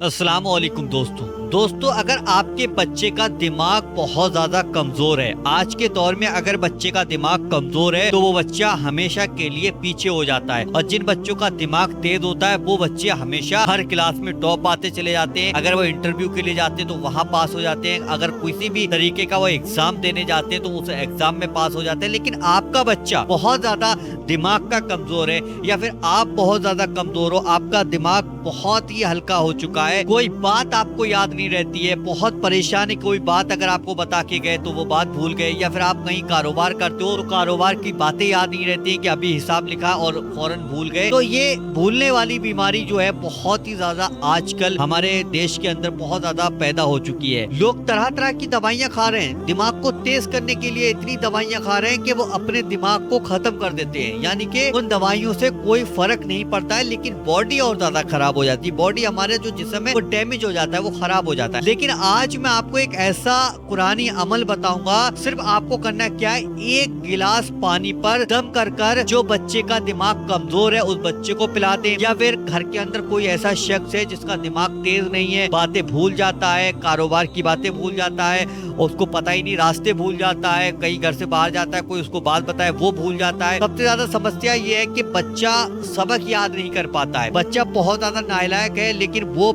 السلام علیکم دوستو اگر آپ کے بچے کا دماغ بہت زیادہ کمزور ہے، آج کے دور میں اگر بچے کا دماغ کمزور ہے تو وہ بچہ ہمیشہ کے لیے پیچھے ہو جاتا ہے، اور جن بچوں کا دماغ تیز ہوتا ہے وہ بچے ہمیشہ ہر کلاس میں ٹاپ پاتے چلے جاتے ہیں۔ اگر وہ انٹرویو کے لیے جاتے ہیں تو وہاں پاس ہو جاتے ہیں، اگر کسی بھی طریقے کا وہ ایگزام دینے جاتے ہیں تو اس ایگزام میں پاس ہو جاتے ہیں۔ لیکن آپ کا بچہ بہت زیادہ دماغ کا کمزور ہے، یا پھر آپ بہت زیادہ کمزور ہو، آپ کا دماغ بہت ہی ہلکا ہو چکا ہے، کوئی بات آپ کو یاد نہیں رہتی ہے، بہت پریشانی، کوئی بات اگر آپ کو بتا کے گئے تو وہ بات بھول گئے، یا پھر آپ کہیں کاروبار کرتے ہو تو کاروبار کی باتیں یاد نہیں رہتی ہیں کہ ابھی حساب لکھا اور فوراً بھول گئے۔ تو یہ بھولنے والی بیماری جو ہے بہت ہی زیادہ آج کل ہمارے دیش کے اندر بہت زیادہ پیدا ہو چکی ہے۔ لوگ طرح طرح کی دوائیاں کھا رہے ہیں، دماغ کو تیز کرنے کے لیے اتنی دوائیاں کھا رہے ہیں کہ وہ اپنے دماغ کو ختم کر دیتے ہیں، یعنی کہ ان دوائیوں سے کوئی فرق نہیں پڑتا ہے، لیکن باڈی اور زیادہ خراب ہو جاتی ہے، باڈی ہمارے جو جسم ہے وہ ڈیمیج ہو جاتا ہے، وہ خراب ہو جاتا ہے۔ لیکن آج میں آپ کو ایک ایسا قرآنی عمل بتاؤں گا، صرف آپ کو کرنا کیا ہے، ایک گلاس پانی پر دم کر کر جو بچے کا دماغ کمزور ہے اس بچے کو پلا دیں، یا پھر گھر کے اندر کوئی ایسا شخص ہے جس کا دماغ تیز نہیں ہے، باتیں بھول جاتا ہے، کاروبار کی باتیں بھول جاتا ہے، اس کو پتہ ہی نہیں، راستے بھول جاتا ہے، کئی گھر سے باہر جاتا ہے، کوئی اس کو بات بتائے وہ بھول جاتا ہے۔ سب سے زیادہ سمسیا یہ ہے کہ بچہ سبق یاد نہیں کر پاتا ہے، بچہ بہت زیادہ نالائق ہے لیکن وہ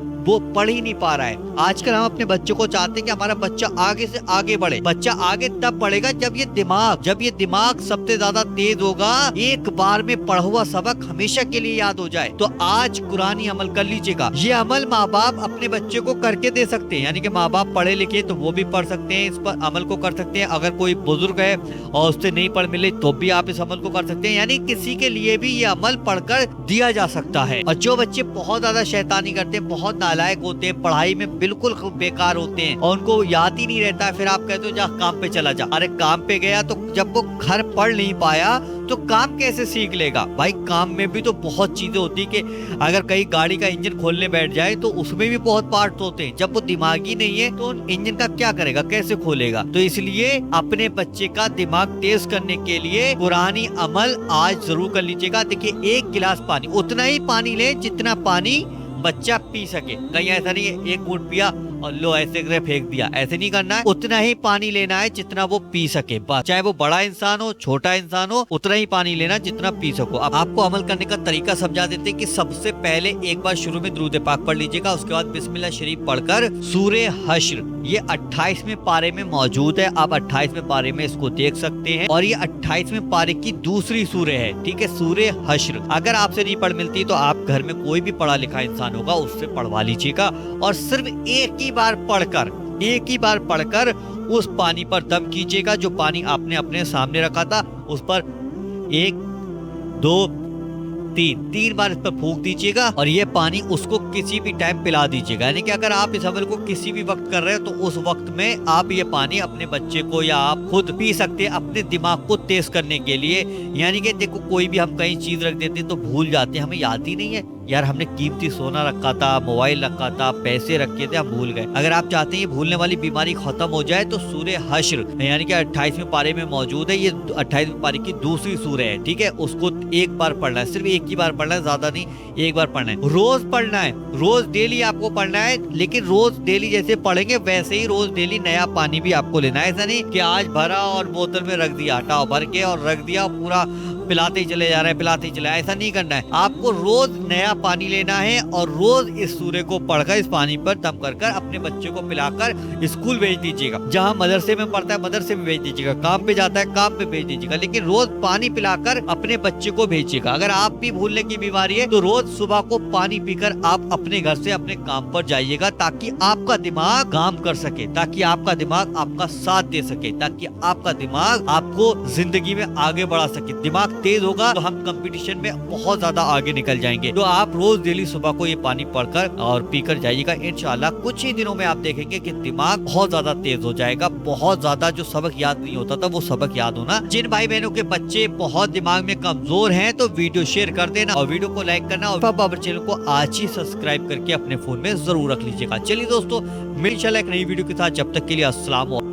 پڑھ ہی نہیں پا رہا ہے۔ آج کل ہم اپنے بچوں کو چاہتے ہیں کہ ہمارا بچہ آگے سے آگے بڑھے، بچہ آگے تب بڑھے گا جب یہ دماغ سب سے زیادہ تیز ہوگا، ایک بار میں پڑھا ہوا سبق ہمیشہ کے لیے یاد ہو جائے۔ تو آج قرآنی عمل کر لیجیے گا، یہ عمل ماں باپ اپنے بچے کو کر کے دے سکتے ہیں، یعنی کہ ماں باپ پڑھے لکھے تو وہ بھی پڑھ سکتے ہیں، اس پر عمل کو کر سکتے ہیں۔ اگر کوئی بزرگ ہے اور اس سے نہیں پڑھ ملے تو بھی آپ اس عمل کو کر سکتے ہیں، یعنی کسی کے لیے بھی یہ عمل پڑھ کر دیا جا سکتا ہے۔ اور جو بچے بہت زیادہ شیطانی کرتے ہیں، بہت نالائق ہوتے ہیں، پڑھائی میں بالکل بیکار ہوتے ہیں اور ان کو یاد ہی نہیں رہتا ہے، پھر آپ کہتے ہو جا کام پہ چلا جا، ارے کام پہ گیا تو جب وہ گھر پڑھ نہیں پایا تو کام کیسے سیکھ لے گا؟ بھائی کام میں بھی تو بہت چیزیں ہوتی کہ اگر کہیں گاڑی کا انجن کھولنے بیٹھ جائے تو اس میں بھی بہت پارٹ ہوتے ہیں، جب وہ دماغی نہیں ہے تو انجن کا کیا کرے گا، کیسے کھولے گا؟ تو اس لیے اپنے بچے کا دماغ تیز کرنے کے لیے قرآنی عمل آج ضرور کر لیجیے گا۔ دیکھیے ایک گلاس پانی، اتنا ہی پانی لیں جتنا پانی بچہ پی سکے، کہیں ایسا نہیں ہے ایک گھونٹ پیا اور لو ایسے کرے پھینک دیا، ایسے نہیں کرنا ہے، اتنا ہی پانی لینا ہے جتنا وہ پی سکے، بس چاہے وہ بڑا انسان ہو چھوٹا انسان ہو، اتنا ہی پانی لینا جتنا پی سکو۔ اب آپ کو عمل کرنے کا طریقہ سمجھا دیتے ہیں کہ سب سے پہلے ایک بار شروع میں درود پاک پڑھ لیجیے گا، اس کے بعد بسم اللہ شریف پڑھ کر سورہ حشر، یہ 28ویں پارے میں موجود ہے، آپ 28ویں پارے میں اس کو دیکھ سکتے ہیں، اور یہ 28ویں پارے کی دوسری سورہ ہے، ٹھیک ہے، سورہ حشر۔ اگر آپ سے نہیں پڑھ ملتی تو آپ گھر میں کوئی بھی پڑھا لکھا انسان ہوگا اس سے پڑھوا لیجیے گا، اور صرف ایک ہی بار پڑھ کر اس پانی پر دم کیجیے گا، جو پانی آپ نے اپنے سامنے رکھا تھا اس پر 1 2 3 بار اس پر پھونک دیجیے گا، اور یہ پانی اس کو کسی بھی ٹائم پلا دیجیے گا، یعنی کہ اگر آپ اس عمل کو کسی بھی وقت کر رہے ہو تو اس وقت میں آپ یہ پانی اپنے بچے کو یا آپ خود پی سکتے ہیں اپنے دماغ کو تیز کرنے کے لیے۔ یعنی کہ دیکھو کوئی بھی ہم کہیں چیز رکھ دیتے ہیں تو بھول جاتے ہیں، ہمیں یاد ہی نہیں ہے، یار ہم نے قیمتی سونا رکھا تھا، موبائل رکھا تھا، پیسے رکھے تھے، ہم بھول گئے۔ اگر آپ چاہتے ہیں یہ بھولنے والی بیماری ختم ہو جائے تو سورہ حشر یعنی کہ 28ویں پارے میں موجود ہے، یہ 28ویں پارے کی دوسری سورہ ہے، ٹھیک ہے، اس کو ایک بار پڑھنا ہے، صرف ایک ہی بار پڑھنا ہے، زیادہ نہیں، ایک بار پڑھنا ہے، روز پڑھنا ہے، روز ڈیلی آپ کو پڑھنا ہے، لیکن روز ڈیلی جیسے پڑھیں گے ویسے ہی روز ڈیلی نیا پانی بھی آپ کو لینا ہے، ایسا نہیں کہ آج بھرا اور بوتل میں رکھ دیا، ہٹاؤ بھر کے اور رکھ دیا پورا پلاتے ہی چلے جا رہے ہیں، پلاتے ہی چلے، ایسا نہیں کرنا ہے، آپ کو روز نیا پانی لینا ہے اور روز اس سورہ کو پڑھ کر اس پانی پر دم کر کر اپنے بچے کو پلا کر اسکول بھیج دیجیے گا، جہاں مدرسے میں پڑھتا ہے مدرسے میں بھیج دیجیے گا، کام پہ جاتا ہے کام پہ بھیج دیجیے گا، لیکن روز پانی پلا کر اپنے بچے کو بھیجیے گا۔ اگر آپ بھی بھولنے کی بیماری ہے تو روز صبح کو پانی پی کر آپ اپنے گھر سے اپنے کام پر جائیے گا، تاکہ آپ کا دماغ کام کر سکے، تاکہ آپ کا دماغ آپ کا ساتھ دے سکے، تاکہ آپ کا دماغ آپ کو زندگی میں آگے بڑھا سکے۔ دماغ تیز ہوگا تو ہم کمپٹیشن میں بہت زیادہ آگے نکل جائیں گے۔ تو آپ روز ڈیلی صبح کو یہ پانی پڑھ کر اور پی کر جائیے گا، انشاءاللہ کچھ ہی دنوں میں آپ دیکھیں گے کہ دماغ بہت زیادہ تیز ہو جائے گا، بہت زیادہ جو سبق یاد نہیں ہوتا تھا وہ سبق یاد ہونا۔ جن بھائی بہنوں کے بچے بہت دماغ میں کمزور ہیں تو ویڈیو شیئر کر دینا اور ویڈیو کو لائک کرنا، اور بابر چینل کو آج ہی سبسکرائب کر کے اپنے فون میں ضرور رکھ لیجیے گا۔ چلیے دوستو، ملیں انشاءاللہ ایک نئی ویڈیو کے ساتھ، جب تک کے لیے السلام علیکم۔